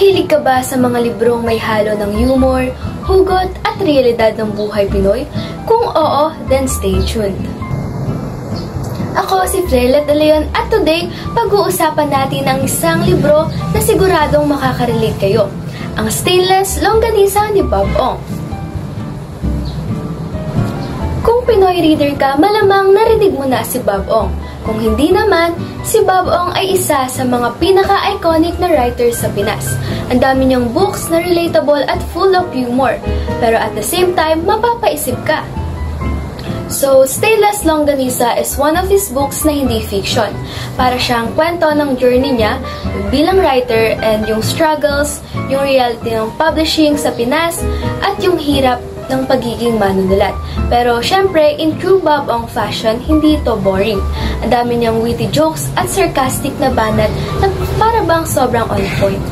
Mahilig ka ba sa mga librong may halo ng humor, hugot at realidad ng buhay Pinoy? Kung oo, then stay tuned. Ako si Flerlet de Leon at today, pag-uusapan natin ang isang libro na siguradong makaka-relate kayo. Ang Stainless Longganisa ni Bob Ong. Kung Pinoy reader ka, malamang narinig mo na si Bob Ong. Kung hindi naman, si Bob Ong ay isa sa mga pinaka-iconic na writer sa Pinas. Ang dami niyang books na relatable at full of humor, pero at the same time, mapapaisip ka. So, Stainless Longganisa is one of his books na hindi fiction. Para siyang kwento ng journey niya bilang writer and yung struggles, yung reality ng publishing sa Pinas, at yung hirap ng pagiging manunulat. Pero syempre, in true Bob Ong fashion, hindi ito boring. Ang dami niyang witty jokes at sarcastic na banat na para bang sobrang on point.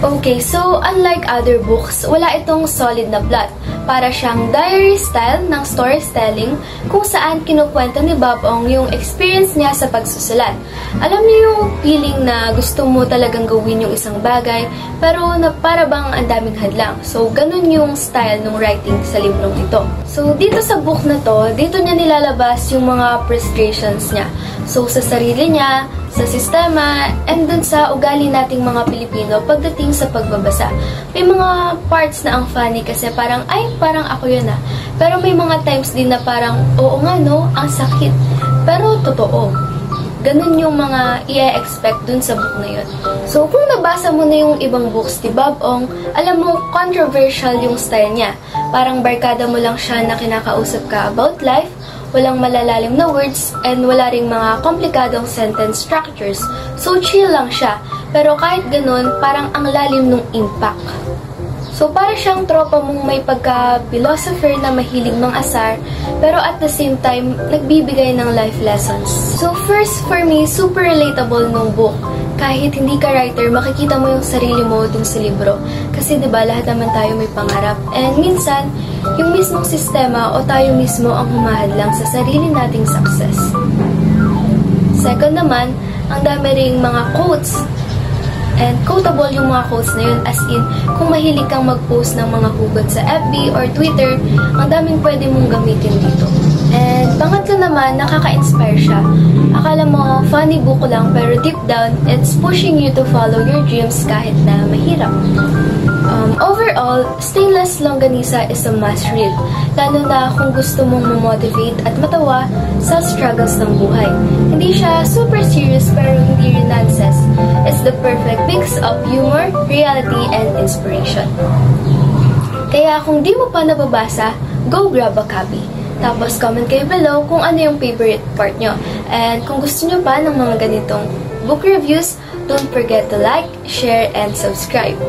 Okay, so unlike other books, wala itong solid na plot. Para siyang diary style ng storytelling kung saan kinukwento ni Bob Ong yung experience niya sa pagsusulat. Alam niyo yung feeling na gusto mo talagang gawin yung isang bagay pero na para bang ang daming hadlang. So, ganun yung style ng writing sa librong ito. So, dito sa book na to, dito niya nilalabas yung mga frustrations niya. So, sa sarili niya, sa sistema, and dun sa ugali nating mga Pilipino pagdating sa pagbabasa. May mga parts na ang funny kasi parang, ay, parang ako yun ah. Pero may mga times din na parang, oo nga no, ang sakit. Pero totoo. Ganun yung mga i-expect dun sa book na yun. So, kung nabasa mo na yung ibang books ni Bob Ong, alam mo, controversial yung style niya. Parang barkada mo lang siya na kinakausap ka about life, walang malalalim na words, and wala ring mga komplikadong sentence structures. So, chill lang siya. Pero kahit ganun, parang ang lalim ng impact. So, para siyang tropa mong may pagka-philosopher na mahilig mang-asar, pero at the same time, nagbibigay ng life lessons. So, first, for me, super relatable nung book. Kahit hindi ka writer, makikita mo yung sarili mo dun sa libro. Kasi diba, lahat naman tayo may pangarap. And minsan, yung mismong sistema o tayo mismo ang humahadlang sa sarili nating success. Second naman, ang dami ring mga quotes. And quotable yung mga quotes na yun, as in, kung mahilig kang mag-post ng mga hugot sa FB or Twitter, ang daming pwede mong gamitin dito. And pangatlo naman, nakaka-inspire siya. Akala mo, funny book lang, pero deep down, it's pushing you to follow your dreams kahit na mahirap. Overall, Stainless Longganisa is a must-read, lalo na kung gusto mong mamotivate at matawa sa struggles ng buhay. Hindi siya super serious pero hindi rin nonsense. It's the perfect mix of humor, reality, and inspiration. Kaya kung di mo pa nababasa, go grab a copy. Tapos comment kayo below kung ano yung favorite part nyo. And kung gusto nyo pa ng mga ganitong book reviews, don't forget to like, share, and subscribe.